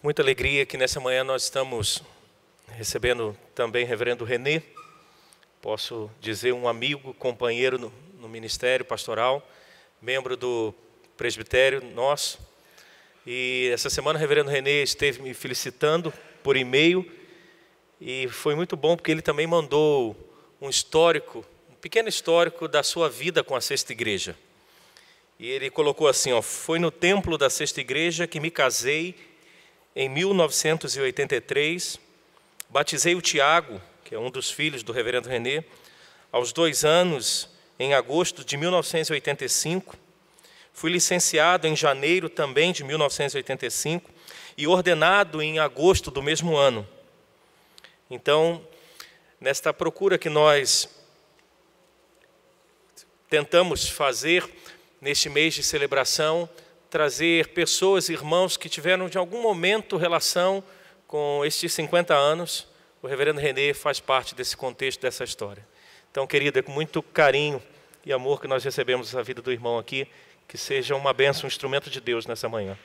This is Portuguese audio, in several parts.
Muita alegria que nessa manhã nós estamos recebendo também o reverendo Renê, posso dizer um amigo, companheiro no ministério pastoral, membro do presbitério nosso. E essa semana o reverendo Renê esteve me felicitando por e-mail e foi muito bom porque ele também mandou um histórico, um pequeno histórico da sua vida com a Sexta Igreja. E ele colocou assim, ó: foi no templo da Sexta Igreja que me casei em 1983, batizei o Tiago, que é um dos filhos do reverendo Renê, aos 2 anos, em agosto de 1985, fui licenciado em janeiro também de 1985 e ordenado em agosto do mesmo ano. Então, nesta procura que nós tentamos fazer neste mês de celebração, trazer pessoas, irmãos que tiveram de algum momento relação com estes 50 anos, o reverendo Renê faz parte desse contexto, dessa história. Então, querida, é com muito carinho e amor que nós recebemos a vida do irmão aqui, que seja uma bênção, um instrumento de Deus nessa manhã.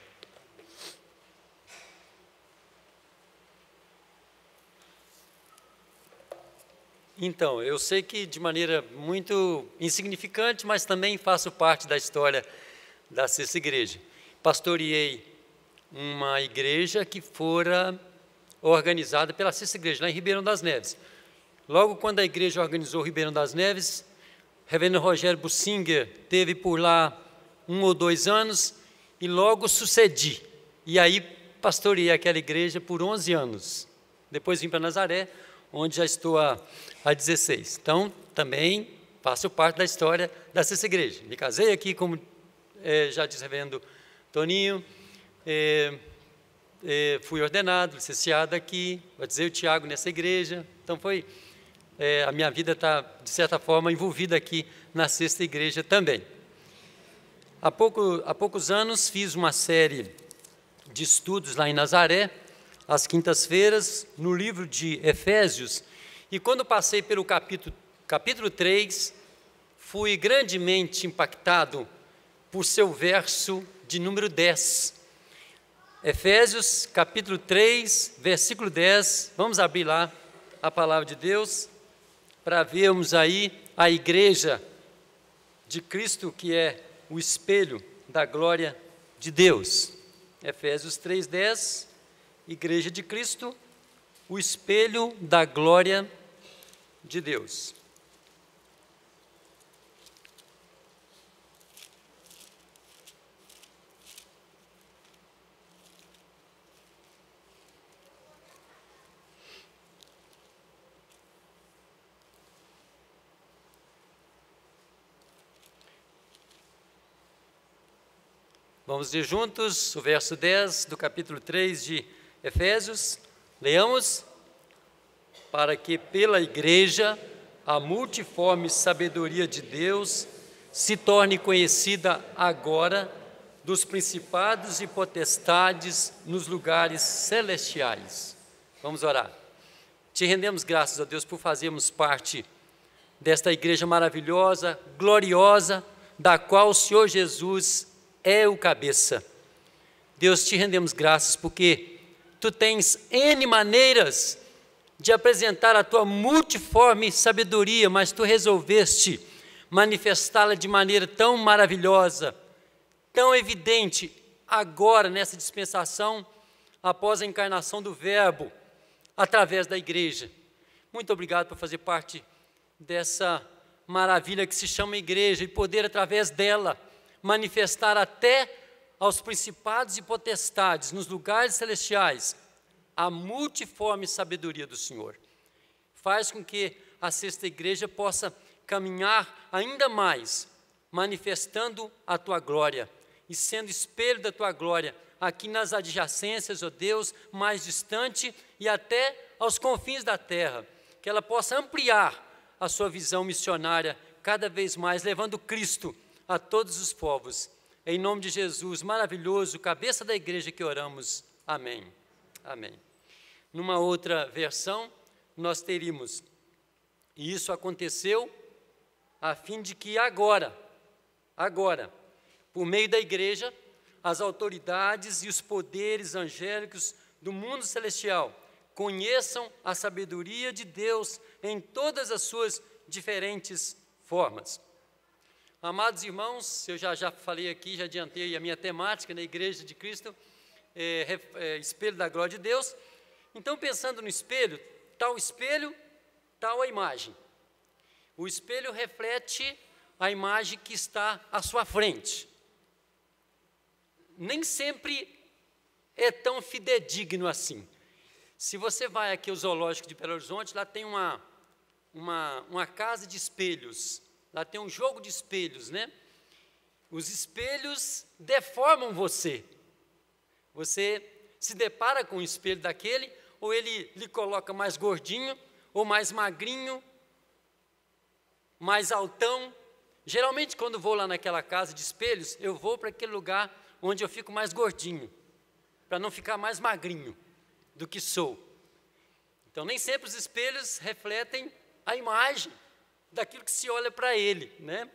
Então, eu sei que de maneira muito insignificante, mas também faço parte da história da Sexta Igreja. Pastoreei uma igreja que fora organizada pela Sexta Igreja, lá em Ribeirão das Neves. Logo quando a igreja organizou Ribeirão das Neves, o reverendo Rogério Bussinger teve por lá 1 ou 2 anos e logo sucedi. E aí pastoreei aquela igreja por 11 anos. Depois vim para Nazaré, onde já estou há 16. Então, também faço parte da história da Sexta Igreja. Me casei aqui, como já disse o reverendo Toninho, fui ordenado, licenciado aqui, batizei o Tiago nessa igreja. Então, a minha vida está, de certa forma, envolvida aqui na Sexta Igreja também. Há poucos anos, fiz uma série de estudos lá em Nazaré, às quintas-feiras, no livro de Efésios, e quando passei pelo capítulo 3, fui grandemente impactado por seu verso de número 10. Efésios, capítulo 3, versículo 10, vamos abrir lá a palavra de Deus, para vermos aí a igreja de Cristo, que é o espelho da glória de Deus. Efésios 3, 10, igreja de Cristo, o espelho da glória de Deus. Vamos ler juntos o verso 10 do capítulo 3 de Efésios. Leamos. Para que pela igreja a multiforme sabedoria de Deus se torne conhecida agora dos principados e potestades nos lugares celestiais. Vamos orar. Te rendemos graças a Deus por fazermos parte desta igreja maravilhosa, gloriosa, da qual o Senhor Jesus é o cabeça. Deus, te rendemos graças porque Tu tens N maneiras de apresentar a Tua multiforme sabedoria, mas Tu resolveste manifestá-la de maneira tão maravilhosa, tão evidente, agora nessa dispensação, após a encarnação do Verbo, através da igreja. Muito obrigado por fazer parte dessa maravilha que se chama igreja e poder, através dela, manifestar até aos principados e potestades nos lugares celestiais a multiforme sabedoria do Senhor. Faz com que a Sexta Igreja possa caminhar ainda mais, manifestando a Tua glória e sendo espelho da Tua glória aqui nas adjacências, ó Deus, mais distante e até aos confins da terra, que ela possa ampliar a sua visão missionária cada vez mais, levando Cristo a todos os povos. Em nome de Jesus, maravilhoso, cabeça da igreja, que oramos. Amém. Amém. Numa outra versão, nós teríamos: e isso aconteceu a fim de que agora, por meio da igreja, as autoridades e os poderes angélicos do mundo celestial conheçam a sabedoria de Deus em todas as suas diferentes formas. Amados irmãos, eu já falei aqui, já adiantei a minha temática na Igreja de Cristo, espelho da glória de Deus. Então, pensando no espelho, tal a imagem. O espelho reflete a imagem que está à sua frente. Nem sempre é tão fidedigno assim. Se você vai aqui ao Zoológico de Belo Horizonte, lá tem uma casa de espelhos, lá tem um jogo de espelhos, né? Os espelhos deformam você. Você se depara com um espelho daquele, ou ele lhe coloca mais gordinho, ou mais magrinho, mais altão. Geralmente, quando vou lá naquela casa de espelhos, eu vou para aquele lugar onde eu fico mais gordinho, para não ficar mais magrinho do que sou. Então, nem sempre os espelhos refletem a imagem daquilo que se olha para ele, né?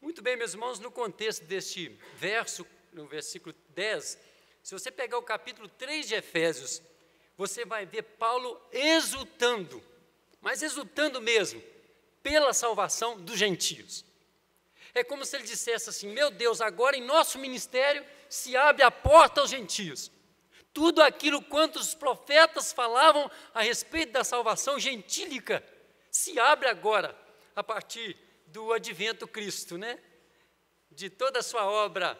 Muito bem, meus irmãos, no contexto deste verso, no versículo 10, se você pegar o capítulo 3 de Efésios, você vai ver Paulo exultando, mas exultando mesmo, pela salvação dos gentios. É como se ele dissesse assim: meu Deus, agora em nosso ministério se abre a porta aos gentios. Tudo aquilo quanto os profetas falavam a respeito da salvação gentílica se abre agora, a partir do advento Cristo, né? De toda a sua obra,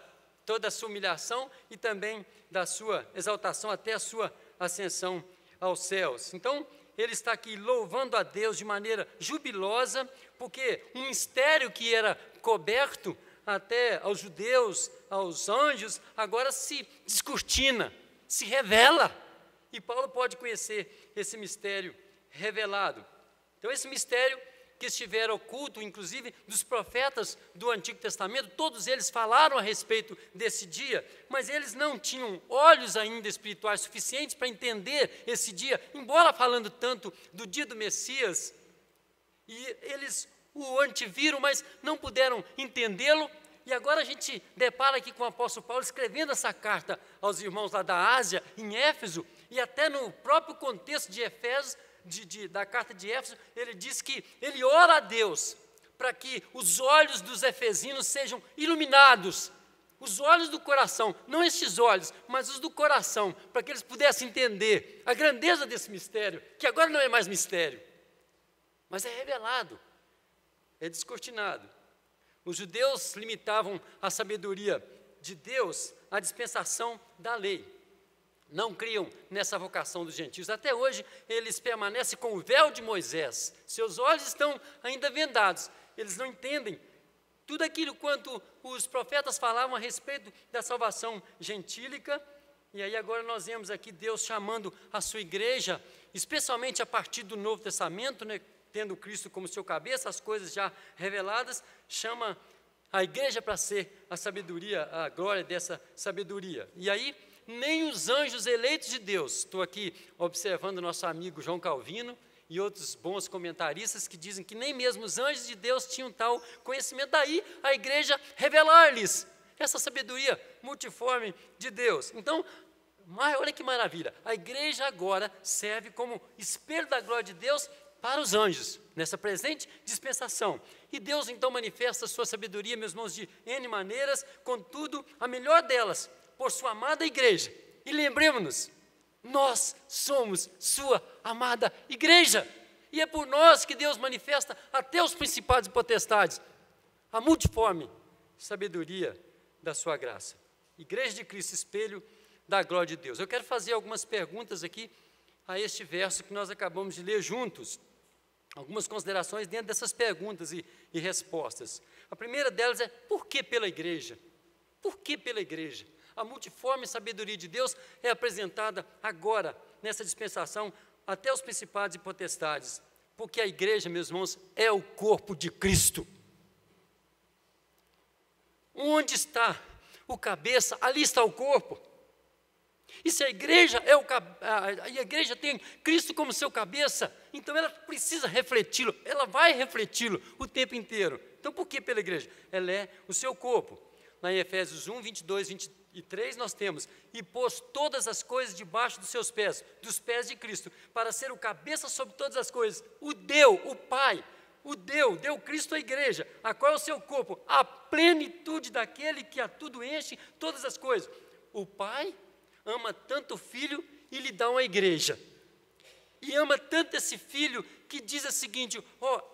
toda a sua humilhação e também da sua exaltação até a sua ascensão aos céus. Então, ele está aqui louvando a Deus de maneira jubilosa, porque um mistério que era coberto até aos judeus, aos anjos, agora se descortina, se revela, e Paulo pode conhecer esse mistério revelado. Então, esse mistério que estivera oculto, inclusive, dos profetas do Antigo Testamento, todos eles falaram a respeito desse dia, mas eles não tinham olhos ainda espirituais suficientes para entender esse dia, embora falando tanto do dia do Messias, e eles o anteviram, mas não puderam entendê-lo. E agora a gente depara aqui com o apóstolo Paulo escrevendo essa carta aos irmãos lá da Ásia, em Éfeso, e até no próprio contexto de Efésios, da carta de Éfeso, ele diz que ele ora a Deus para que os olhos dos efesinos sejam iluminados, os olhos do coração, não estes olhos, mas os do coração, para que eles pudessem entender a grandeza desse mistério, que agora não é mais mistério, mas é revelado, é descortinado. Os judeus limitavam a sabedoria de Deus à dispensação da lei. Não criam nessa vocação dos gentios. Até hoje, eles permanecem com o véu de Moisés. Seus olhos estão ainda vendados. Eles não entendem tudo aquilo quanto os profetas falavam a respeito da salvação gentílica. E aí agora nós vemos aqui Deus chamando a sua igreja, especialmente a partir do Novo Testamento, né, tendo Cristo como seu cabeça, as coisas já reveladas, chama a igreja para ser a sabedoria, a glória dessa sabedoria. E aí, nem os anjos eleitos de Deus, estou aqui observando nosso amigo João Calvino e outros bons comentaristas que dizem que nem mesmo os anjos de Deus tinham tal conhecimento, daí a igreja revelar-lhes essa sabedoria multiforme de Deus. Então, olha que maravilha, a igreja agora serve como espelho da glória de Deus para os anjos, nessa presente dispensação. E Deus então manifesta a sua sabedoria, meus irmãos, de N maneiras, contudo, a melhor delas, por sua amada igreja. E lembremos-nos, nós somos sua amada igreja. E é por nós que Deus manifesta até os principados e potestades a multiforme sabedoria da sua graça. Igreja de Cristo, espelho da glória de Deus. Eu quero fazer algumas perguntas aqui a este verso que nós acabamos de ler juntos. Algumas considerações dentro dessas perguntas e respostas. A primeira delas é: por que pela igreja? Por que pela igreja? A multiforme sabedoria de Deus é apresentada agora, nessa dispensação, até os principados e potestades, porque a igreja, meus irmãos, é o corpo de Cristo. Onde está o cabeça, ali está o corpo. E se a igreja a igreja tem Cristo como seu cabeça, então ela precisa refleti-lo, ela vai refleti-lo o tempo inteiro. Então, por que pela igreja? Ela é o seu corpo. lá em Efésios 1, 22, 23, nós temos: e pôs todas as coisas debaixo dos seus pés, dos pés de Cristo, para ser o cabeça sobre todas as coisas, o Pai, deu Cristo à igreja, a qual é o seu corpo, a plenitude daquele que a tudo enche todas as coisas. O Pai ama tanto o Filho e lhe dá uma igreja. E ama tanto esse Filho que diz o seguinte: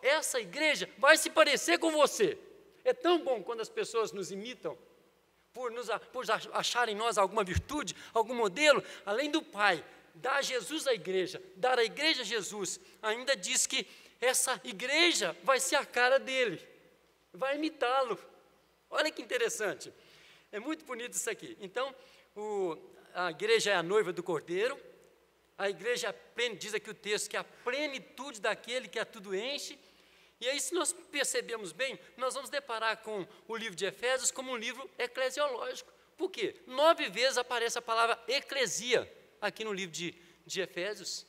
essa igreja vai se parecer com você. É tão bom quando as pessoas nos imitam, por acharem em nós alguma virtude, algum modelo. Além do Pai dar Jesus à igreja, dar a igreja a Jesus, ainda diz que essa igreja vai ser a cara dele, vai imitá-lo. Olha que interessante, é muito bonito isso aqui. Então, a igreja é a noiva do Cordeiro, a igreja diz aqui o texto que é a plenitude daquele que a tudo enche. E aí, se nós percebemos bem, nós vamos deparar com o livro de Efésios como um livro eclesiológico. Por quê? 9 vezes aparece a palavra eclesia aqui no livro de Efésios.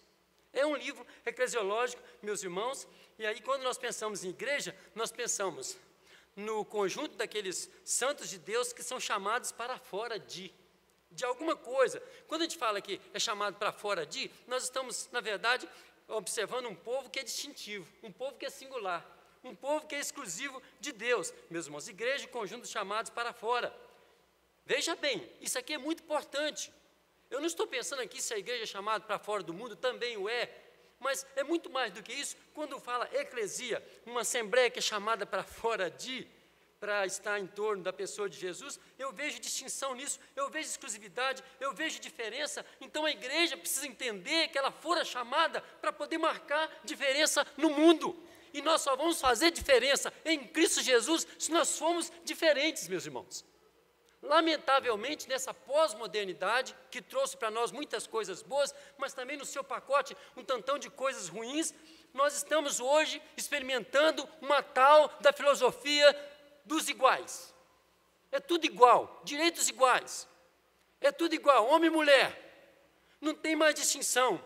É um livro eclesiológico, meus irmãos, e aí quando nós pensamos em igreja, nós pensamos no conjunto daqueles santos de Deus que são chamados para fora de alguma coisa. Quando a gente fala que é chamado para fora de, nós estamos, na verdade, observando um povo que é distintivo, um povo que é singular, um povo que é exclusivo de Deus. Meus irmãos, igreja e conjunto chamados para fora. Veja bem, isso aqui é muito importante. Eu não estou pensando aqui se a igreja é chamada para fora do mundo, também o é, mas é muito mais do que isso. Quando fala eclesia, uma assembleia que é chamada para fora para estar em torno da pessoa de Jesus, eu vejo distinção nisso, eu vejo exclusividade, eu vejo diferença. Então a igreja precisa entender que ela fora chamada para poder marcar diferença no mundo, e nós só vamos fazer diferença em Cristo Jesus se nós formos diferentes, meus irmãos. Lamentavelmente, nessa pós-modernidade, que trouxe para nós muitas coisas boas, mas também no seu pacote um tantão de coisas ruins, nós estamos hoje experimentando uma tal da filosofia dos iguais. É tudo igual, direitos iguais, é tudo igual, homem e mulher, não tem mais distinção.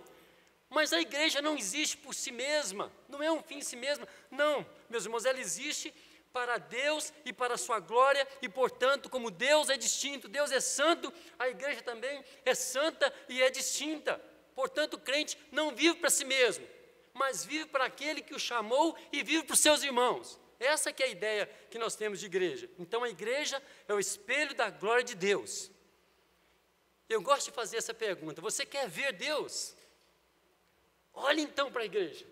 Mas a igreja não existe por si mesma, não é um fim em si mesma, não, meus irmãos, ela existe para Deus e para a sua glória, e portanto, como Deus é distinto, Deus é santo, a igreja também é santa e é distinta. Portanto, o crente não vive para si mesmo, mas vive para aquele que o chamou e vive para os seus irmãos. Essa que é a ideia que nós temos de igreja. Então a igreja é o espelho da glória de Deus. Eu gosto de fazer essa pergunta: você quer ver Deus? Olhe então para a igreja.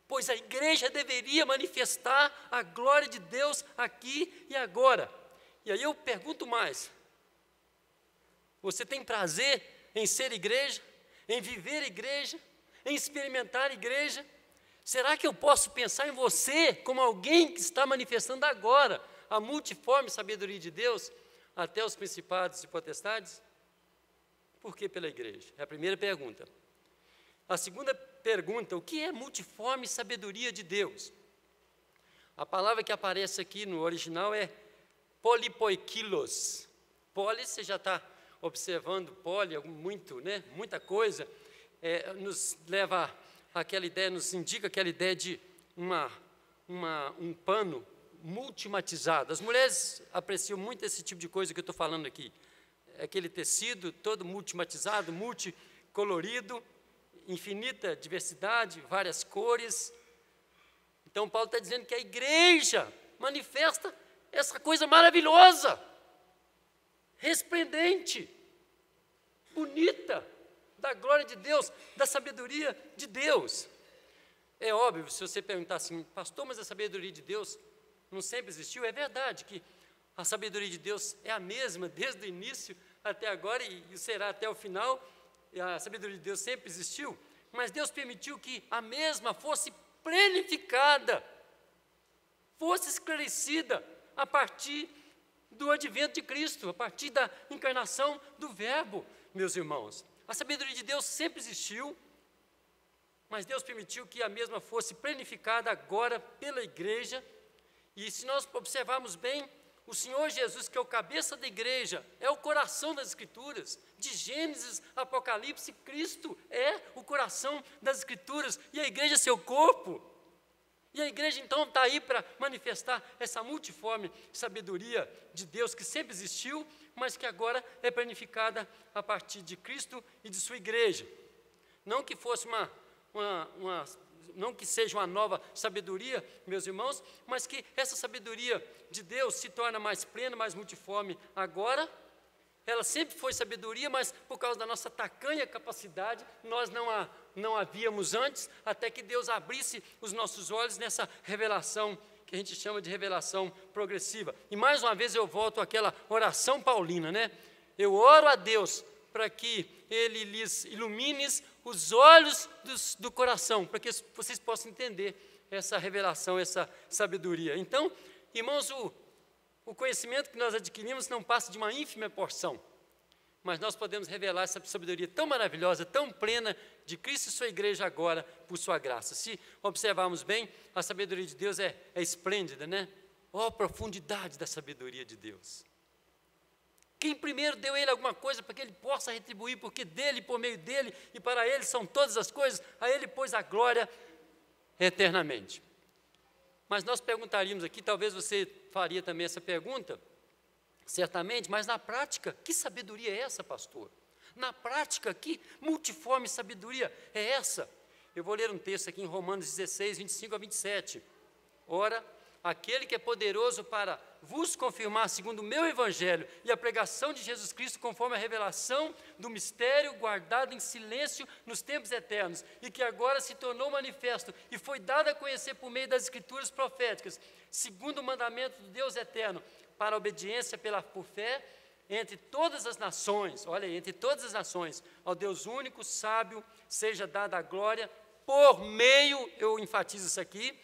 Pois a igreja deveria manifestar a glória de Deus aqui e agora. E aí eu pergunto mais: você tem prazer em ser igreja? Em viver igreja? Em experimentar igreja? Será que eu posso pensar em você como alguém que está manifestando agora a multiforme sabedoria de Deus até os principados e potestades? Por que pela igreja? É a primeira pergunta. A segunda pergunta: o que é multiforme sabedoria de Deus? A palavra que aparece aqui no original é polipoikilos. Poli, você já está observando, poli, muito, né? Muita coisa, nos leva àquela ideia, nos indica aquela ideia de um pano multimatizado. As mulheres apreciam muito esse tipo de coisa que eu estou falando aqui. Aquele tecido todo multimatizado, multicolorido, infinita diversidade, várias cores. Então Paulo está dizendo que a igreja manifesta essa coisa maravilhosa, resplendente, bonita, da glória de Deus, da sabedoria de Deus. É óbvio, se você perguntar assim: pastor, mas a sabedoria de Deus não sempre existiu? É verdade que a sabedoria de Deus é a mesma desde o início até agora e será até o final. A sabedoria de Deus sempre existiu, mas Deus permitiu que a mesma fosse plenificada, fosse esclarecida a partir do advento de Cristo, a partir da encarnação do Verbo, meus irmãos. A sabedoria de Deus sempre existiu, mas Deus permitiu que a mesma fosse plenificada agora pela igreja. E se nós observarmos bem, o Senhor Jesus, que é o cabeça da igreja, é o coração das Escrituras. De Gênesis, Apocalipse, Cristo é o coração das Escrituras, e a igreja é seu corpo. E E a igreja então está aí para manifestar essa multiforme sabedoria de Deus que sempre existiu, mas que agora é planificada a partir de Cristo e de sua igreja. Não que fosse não que seja uma nova sabedoria, meus irmãos, mas que essa sabedoria de Deus se torna mais plena, mais multiforme agora. Ela sempre foi sabedoria, mas por causa da nossa tacanha capacidade, nós não a víamos antes, até que Deus abrisse os nossos olhos nessa revelação, que a gente chama de revelação progressiva. E mais uma vez eu volto àquela oração paulina, né? Eu oro a Deus para que Ele lhes ilumine os olhos do coração, para que vocês possam entender essa revelação, essa sabedoria. Então, irmãos, o conhecimento que nós adquirimos não passa de uma ínfima porção, mas nós podemos revelar essa sabedoria tão maravilhosa, tão plena de Cristo e sua igreja agora, por sua graça. Se observarmos bem, a sabedoria de Deus é esplêndida, né? Ó, a profundidade da sabedoria de Deus. Quem primeiro deu a ele alguma coisa para que ele possa retribuir, porque dele, por meio dele e para ele são todas as coisas, a ele pôs a glória eternamente. Mas nós perguntaríamos aqui, talvez você faria também essa pergunta, certamente, mas na prática, que sabedoria é essa, pastor? Na prática, que multiforme sabedoria é essa? Eu vou ler um texto aqui em Romanos 16, 25 a 27. Ora, aquele que é poderoso para vos confirmar segundo o meu evangelho e a pregação de Jesus Cristo conforme a revelação do mistério guardado em silêncio nos tempos eternos e que agora se tornou manifesto e foi dado a conhecer por meio das escrituras proféticas, segundo o mandamento do Deus eterno, para a obediência por fé entre todas as nações, olha aí, entre todas as nações, ao Deus único, sábio, seja dada a glória por meio, eu enfatizo isso aqui,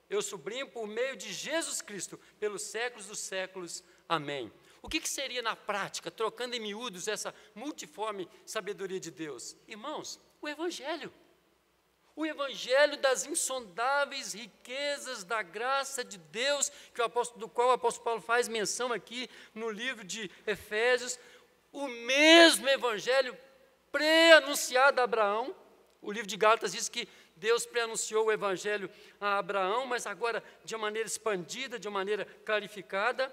eu sublinho, por meio de Jesus Cristo, pelos séculos dos séculos. Amém. O que seria na prática, trocando em miúdos essa multiforme sabedoria de Deus? Irmãos, o Evangelho. O Evangelho das insondáveis riquezas da graça de Deus, do qual o apóstolo Paulo faz menção aqui no livro de Efésios. O mesmo Evangelho pré-anunciado a Abraão. O livro de Gálatas diz que Deus pré-anunciou o Evangelho a Abraão, mas agora de uma maneira expandida, de uma maneira clarificada.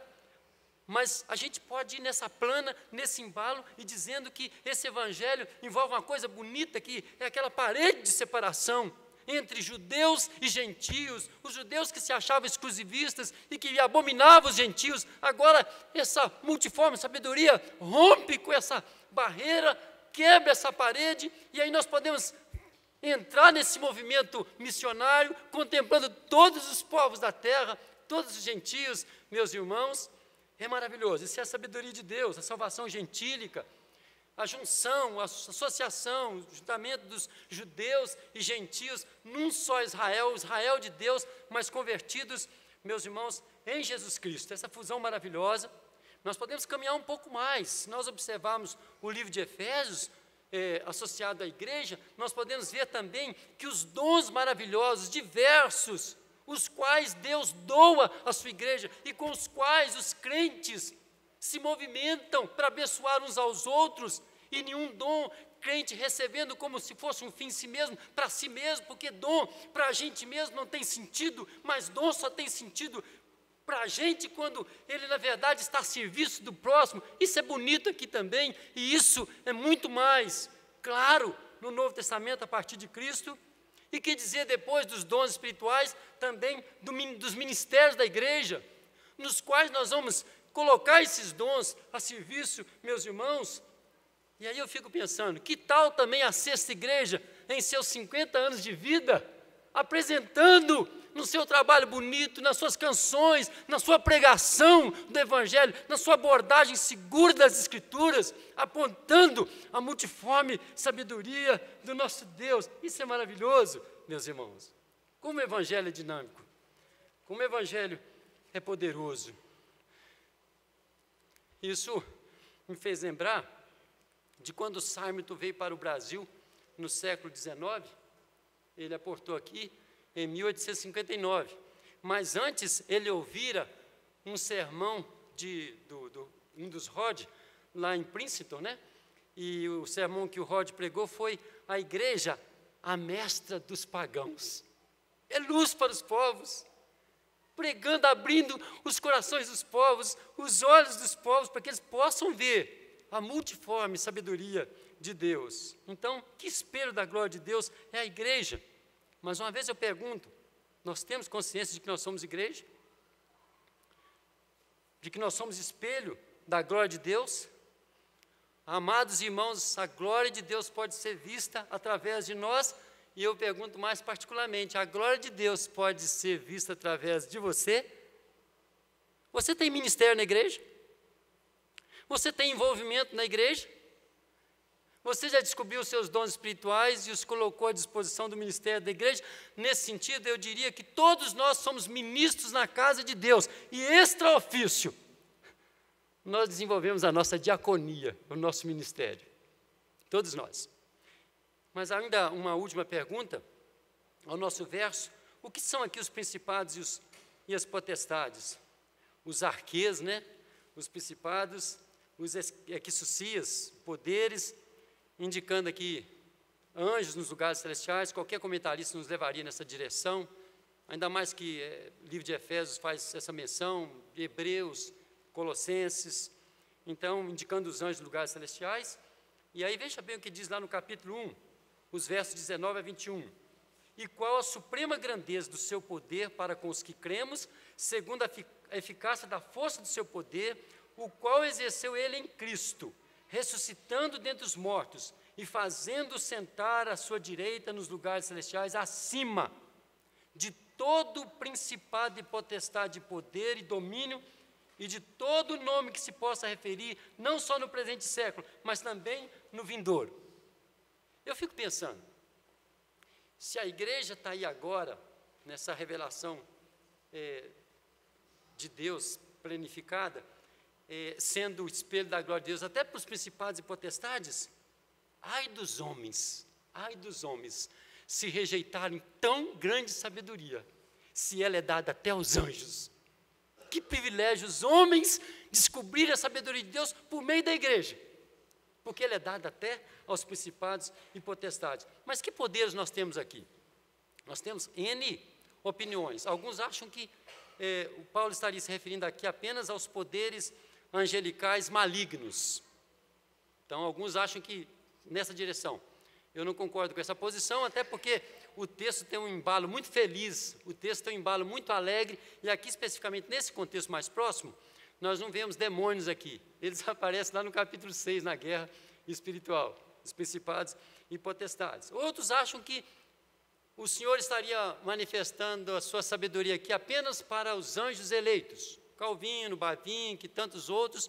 Mas a gente pode ir nessa plana, nesse embalo, e dizendo que esse Evangelho envolve uma coisa bonita, que é aquela parede de separação entre judeus e gentios, os judeus que se achavam exclusivistas e que abominavam os gentios. Agora, essa multiforme sabedoria rompe com essa barreira, quebra essa parede, e aí nós podemos entrar nesse movimento missionário, contemplando todos os povos da terra, todos os gentios, meus irmãos. É maravilhoso, isso é a sabedoria de Deus, a salvação gentílica, a junção, a associação, o juntamento dos judeus e gentios num só Israel, Israel de Deus, mas convertidos, meus irmãos, em Jesus Cristo. Essa fusão maravilhosa. Nós podemos caminhar um pouco mais. Se nós observarmos o livro de Efésios, associado à igreja, nós podemos ver também que os dons maravilhosos, diversos, os quais Deus doa à sua igreja e com os quais os crentes se movimentam para abençoar uns aos outros, e nenhum dom crente recebendo como se fosse um fim em si mesmo, para si mesmo, porque dom para a gente mesmo não tem sentido, mas dom só tem sentido para a gente quando ele na verdade está a serviço do próximo. Isso é bonito aqui também, e isso é muito mais claro no Novo Testamento a partir de Cristo. E que dizer depois dos dons espirituais, também dos ministérios da igreja, nos quais nós vamos colocar esses dons a serviço, meus irmãos. E aí eu fico pensando, que tal também a Sexta Igreja, em seus 50 anos de vida, apresentando no seu trabalho bonito, nas suas canções, na sua pregação do Evangelho, na sua abordagem segura das Escrituras, apontando a multiforme sabedoria do nosso Deus. Isso é maravilhoso, meus irmãos. Como o Evangelho é dinâmico, como o Evangelho é poderoso. Isso me fez lembrar de quando Sarmiento veio para o Brasil no século XIX. Ele aportou aqui em 1859, mas antes ele ouvira um sermão de Indus Rod, lá em Princeton, né? E o sermão que o Rod pregou foi a igreja, a mestra dos pagãos. é luz para os povos, pregando, abrindo os corações dos povos, os olhos dos povos, para que eles possam ver a multiforme sabedoria de Deus. Então, que espelho da glória de Deus é a igreja? Mas uma vez eu pergunto, nós temos consciência de que nós somos igreja? De que nós somos espelho da glória de Deus? Amados irmãos, a glória de Deus pode ser vista através de nós, e eu pergunto mais particularmente, a glória de Deus pode ser vista através de você? Você tem ministério na igreja? Você tem envolvimento na igreja? Você já descobriu os seus dons espirituais e os colocou à disposição do ministério da igreja? Nesse sentido, eu diria que todos nós somos ministros na casa de Deus, e extra-ofício, nós desenvolvemos a nossa diaconia, o nosso ministério, todos nós. Mas ainda uma última pergunta, ao nosso verso: o que são aqui os principados e as potestades? Os arquês, né? Os principados, os equisucias, poderes, indicando aqui anjos nos lugares celestiais. Qualquer comentarista nos levaria nessa direção, ainda mais que o livro de Efésios faz essa menção, Hebreus, Colossenses, então, indicando os anjos dos lugares celestiais. E aí, veja bem o que diz lá no capítulo 1, os versos 19 a 21. E qual a suprema grandeza do seu poder para com os que cremos, segundo a eficácia da força do seu poder, o qual exerceu ele em Cristo, ressuscitando dentre os mortos e fazendo sentar à sua direita nos lugares celestiais, acima de todo principado e potestade, poder e domínio, e de todo nome que se possa referir, não só no presente século, mas também no vindouro. Eu fico pensando, se a igreja está aí agora, nessa revelação de Deus planificada, sendo o espelho da glória de Deus, até para os principados e potestades, ai dos homens, se rejeitarem tão grande sabedoria, se ela é dada até aos anjos. Que privilégio os homens descobrirem a sabedoria de Deus por meio da igreja, porque ele é dado até aos principados e potestades. Mas que poderes nós temos aqui? Nós temos N opiniões. Alguns acham que o Paulo estaria se referindo aqui apenas aos poderes angelicais malignos. Então, alguns acham que nessa direção. Eu não concordo com essa posição, até porque o texto tem um embalo muito feliz, o texto tem um embalo muito alegre, e aqui especificamente nesse contexto mais próximo, nós não vemos demônios aqui, eles aparecem lá no capítulo 6, na guerra espiritual, os principados e potestades. Outros acham que o Senhor estaria manifestando a sua sabedoria aqui apenas para os anjos eleitos, Calvino, Bavinck e tantos outros,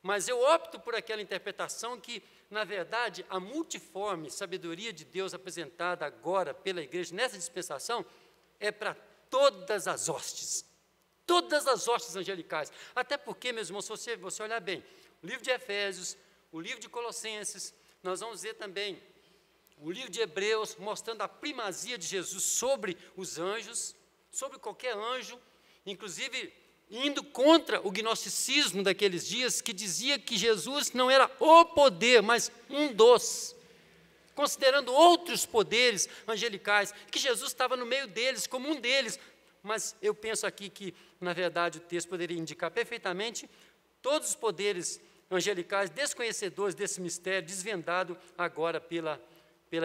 mas eu opto por aquela interpretação que, na verdade, a multiforme sabedoria de Deus apresentada agora pela igreja nessa dispensação é para todas as hostes angelicais. Até porque, meus irmãos, se você olhar bem, o livro de Efésios, o livro de Colossenses, nós vamos ver também o livro de Hebreus, mostrando a primazia de Jesus sobre os anjos, sobre qualquer anjo, inclusive indo contra o gnosticismo daqueles dias, que dizia que Jesus não era o poder, mas um dos, considerando outros poderes angelicais, que Jesus estava no meio deles, como um deles. Mas eu penso aqui que, na verdade, o texto poderia indicar perfeitamente todos os poderes angelicais, desconhecedores desse mistério, desvendado agora pela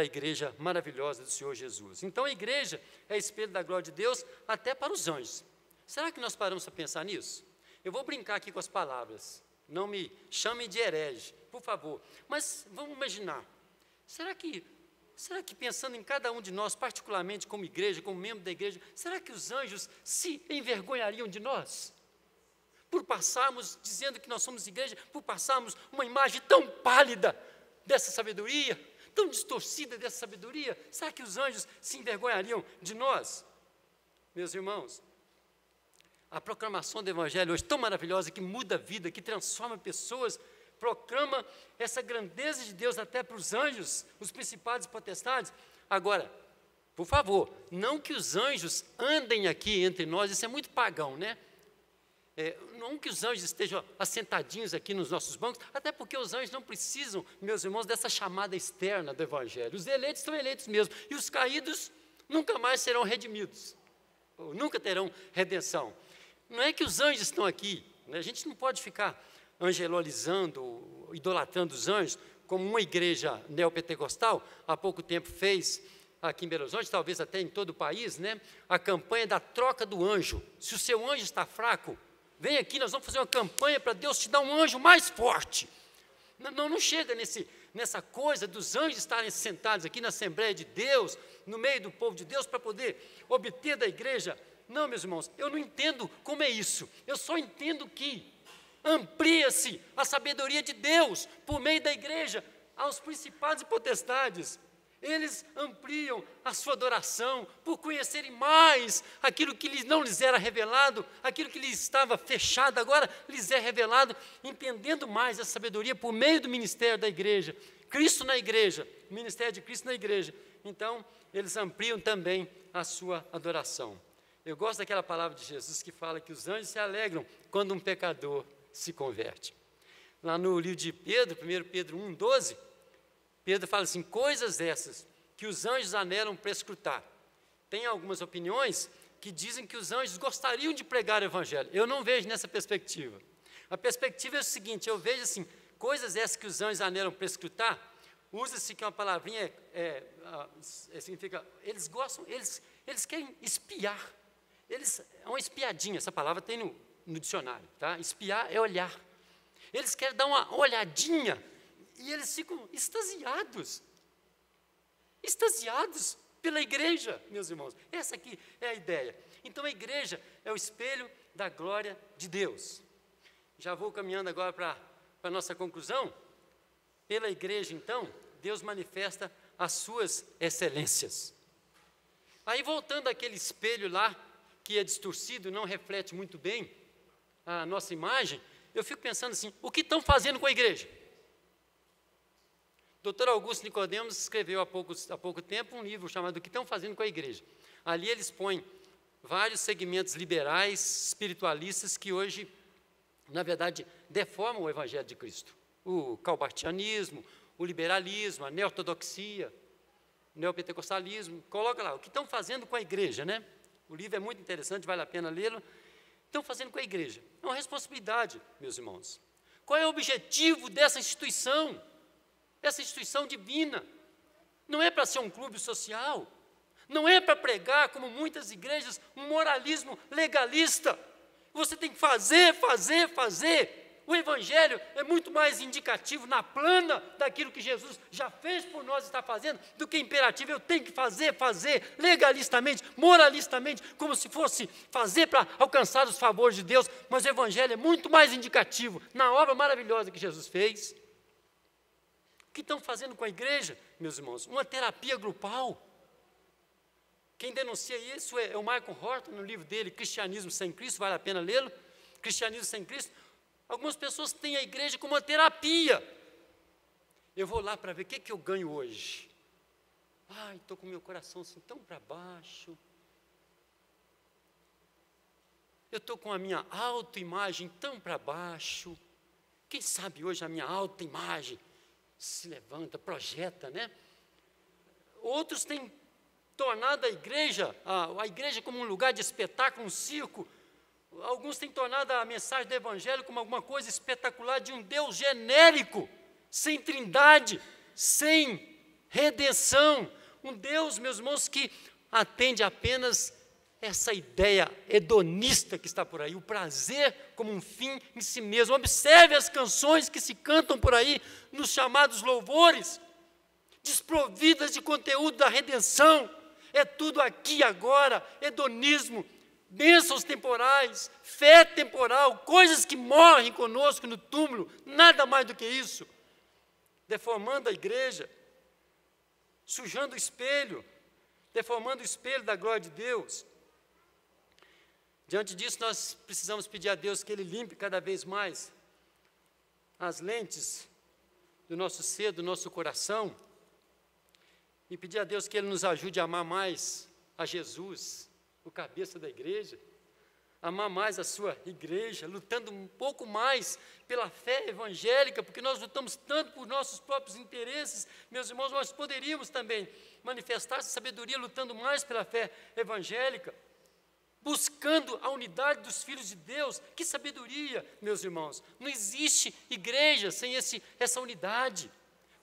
igreja maravilhosa do Senhor Jesus. Então, a igreja é espelho da glória de Deus até para os anjos. Será que nós paramos para pensar nisso? Eu vou brincar aqui com as palavras, não me chamem de herege, por favor, mas vamos imaginar, será que pensando em cada um de nós, particularmente como igreja, como membro da igreja, será que os anjos se envergonhariam de nós? Por passarmos dizendo que nós somos igreja, por passarmos uma imagem tão pálida dessa sabedoria, tão distorcida dessa sabedoria, será que os anjos se envergonhariam de nós? Meus irmãos, a proclamação do Evangelho hoje, tão maravilhosa, que muda a vida, que transforma pessoas, proclama essa grandeza de Deus até para os anjos, os principados e potestades. Agora, por favor, não que os anjos andem aqui entre nós, isso é muito pagão, né? Não que os anjos estejam assentadinhos aqui nos nossos bancos, até porque os anjos não precisam, meus irmãos, dessa chamada externa do Evangelho. Os eleitos são eleitos mesmo, e os caídos nunca mais serão redimidos, ou nunca terão redenção. Não é que os anjos estão aqui, né? A gente não pode ficar angelolizando, idolatrando os anjos, como uma igreja neopentecostal há pouco tempo fez aqui em Belo Horizonte, talvez até em todo o país, né? A campanha da troca do anjo. Se o seu anjo está fraco, vem aqui, nós vamos fazer uma campanha para Deus te dar um anjo mais forte. Não chega nessa coisa dos anjos estarem sentados aqui na Assembleia de Deus, no meio do povo de Deus, para poder obter da igreja. Não, meus irmãos, eu não entendo como é isso. Eu só entendo que amplia-se a sabedoria de Deus por meio da igreja aos principados e potestades. Eles ampliam a sua adoração por conhecerem mais aquilo que não lhes era revelado, aquilo que lhes estava fechado, agora lhes é revelado, entendendo mais a sabedoria por meio do ministério da igreja, Cristo na igreja, o ministério de Cristo na igreja. Então, eles ampliam também a sua adoração. Eu gosto daquela palavra de Jesus que fala que os anjos se alegram quando um pecador se converte. Lá no livro de Pedro, 1 Pedro 1,12, Pedro fala assim, coisas essas que os anjos anelam para escutar. Tem algumas opiniões que dizem que os anjos gostariam de pregar o evangelho. Eu não vejo nessa perspectiva. A perspectiva é o seguinte, eu vejo assim, coisas essas que os anjos anelam para escutar, usa-se que uma palavrinha significa, eles gostam, eles querem espiar. É uma espiadinha, essa palavra tem no dicionário, tá? Espiar é olhar. Eles querem dar uma olhadinha e eles ficam extasiados pela igreja, meus irmãos. Essa aqui é a ideia. Então, a igreja é o espelho da glória de Deus. Já vou caminhando agora para a nossa conclusão. Pela igreja, então, Deus manifesta as suas excelências. Aí, voltando àquele espelho lá, que é distorcido, não reflete muito bem a nossa imagem, eu fico pensando assim, o que estão fazendo com a igreja? Dr. Augusto Nicodemos escreveu há pouco tempo um livro chamado O que estão fazendo com a igreja. Ali ele expõe vários segmentos liberais, espiritualistas, que hoje, na verdade, deformam o evangelho de Cristo. O calbartianismo, o liberalismo, a neortodoxia, o neopentecostalismo, coloca lá, o que estão fazendo com a igreja, né? O livro é muito interessante, vale a pena lê-lo. Estão fazendo com a igreja. É uma responsabilidade, meus irmãos. Qual é o objetivo dessa instituição? Essa instituição divina. Não é para ser um clube social. Não é para pregar, como muitas igrejas, um moralismo legalista. Você tem que fazer. O evangelho é muito mais indicativo na plana daquilo que Jesus já fez por nós e está fazendo, do que imperativo. Eu tenho que fazer, legalistamente, moralistamente, como se fosse fazer para alcançar os favores de Deus, mas o evangelho é muito mais indicativo na obra maravilhosa que Jesus fez. O que estão fazendo com a igreja, meus irmãos? Uma terapia grupal. Quem denuncia isso é o Michael Horton, no livro dele, Cristianismo Sem Cristo, vale a pena lê-lo, Cristianismo Sem Cristo. Algumas pessoas têm a igreja como uma terapia. Eu vou lá para ver o que eu ganho hoje. Ai, estou com meu coração assim tão para baixo. Eu estou com a minha autoimagem tão para baixo. Quem sabe hoje a minha autoimagem se levanta, projeta, né? Outros têm tornado a igreja como um lugar de espetáculo, um circo. Alguns têm tornado a mensagem do evangelho como alguma coisa espetacular de um Deus genérico, sem trindade, sem redenção. Um Deus, meus irmãos, que atende apenas essa ideia hedonista que está por aí, o prazer como um fim em si mesmo. Observe as canções que se cantam por aí, nos chamados louvores, desprovidas de conteúdo da redenção. É tudo aqui e agora, hedonismo, bênçãos temporais, fé temporal, coisas que morrem conosco no túmulo, nada mais do que isso, deformando a igreja, sujando o espelho, deformando o espelho da glória de Deus. Diante disso, nós precisamos pedir a Deus que Ele limpe cada vez mais as lentes do nosso ser, do nosso coração, e pedir a Deus que Ele nos ajude a amar mais a Jesus, o cabeça da igreja, amar mais a sua igreja, lutando um pouco mais pela fé evangélica, porque nós lutamos tanto por nossos próprios interesses, meus irmãos, nós poderíamos também manifestar essa sabedoria lutando mais pela fé evangélica, buscando a unidade dos filhos de Deus. Que sabedoria, meus irmãos! Não existe igreja sem essa unidade,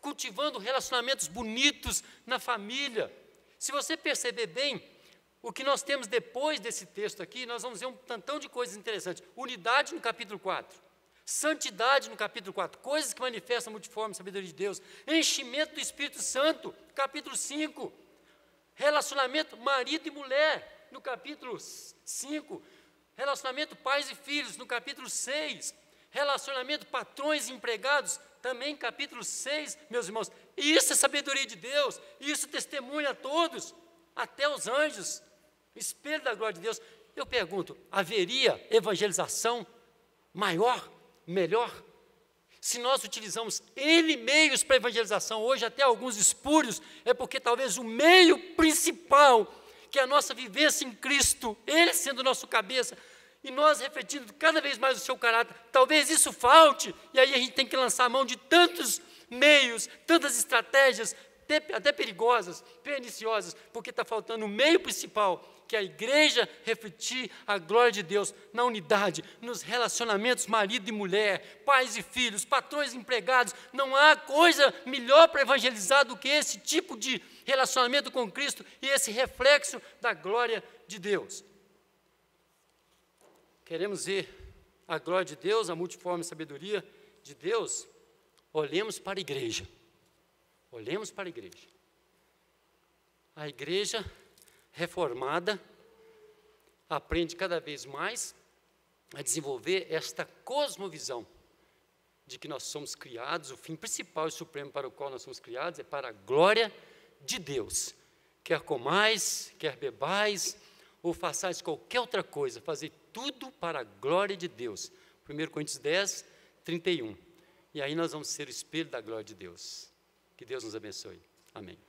cultivando relacionamentos bonitos na família. Se você perceber bem, o que nós temos depois desse texto aqui, nós vamos ver um tantão de coisas interessantes. Unidade no capítulo 4, santidade no capítulo 4, coisas que manifestam a multiforme sabedoria de Deus, enchimento do Espírito Santo, capítulo 5, relacionamento marido e mulher, no capítulo 5, relacionamento pais e filhos, no capítulo 6, relacionamento patrões e empregados, também capítulo 6, meus irmãos. Isso é sabedoria de Deus, isso testemunha a todos, até os anjos, espelho da glória de Deus. Eu pergunto, haveria evangelização maior, melhor? Se nós utilizamos N meios para evangelização, hoje até alguns espúrios, é porque talvez o meio principal, que é a nossa vivência em Cristo, Ele sendo o nosso cabeça, e nós refletindo cada vez mais o seu caráter, talvez isso falte, e aí a gente tem que lançar a mão de tantos meios, tantas estratégias, até perigosas, perniciosas, porque está faltando o meio principal, que é a igreja refletir a glória de Deus na unidade, nos relacionamentos marido e mulher, pais e filhos, patrões e empregados. Não há coisa melhor para evangelizar do que esse tipo de relacionamento com Cristo e esse reflexo da glória de Deus. Queremos ver a glória de Deus, a multiforme sabedoria de Deus? Olhemos para a igreja. Olhemos para a igreja. A igreja reformada aprende cada vez mais a desenvolver esta cosmovisão de que nós somos criados, o fim principal e supremo para o qual nós somos criados é para a glória de Deus. Quer comais, quer bebais, ou façais qualquer outra coisa, fazer tudo para a glória de Deus. 1 Coríntios 10, 31. E aí nós vamos ser o espelho da glória de Deus. Que Deus nos abençoe. Amém.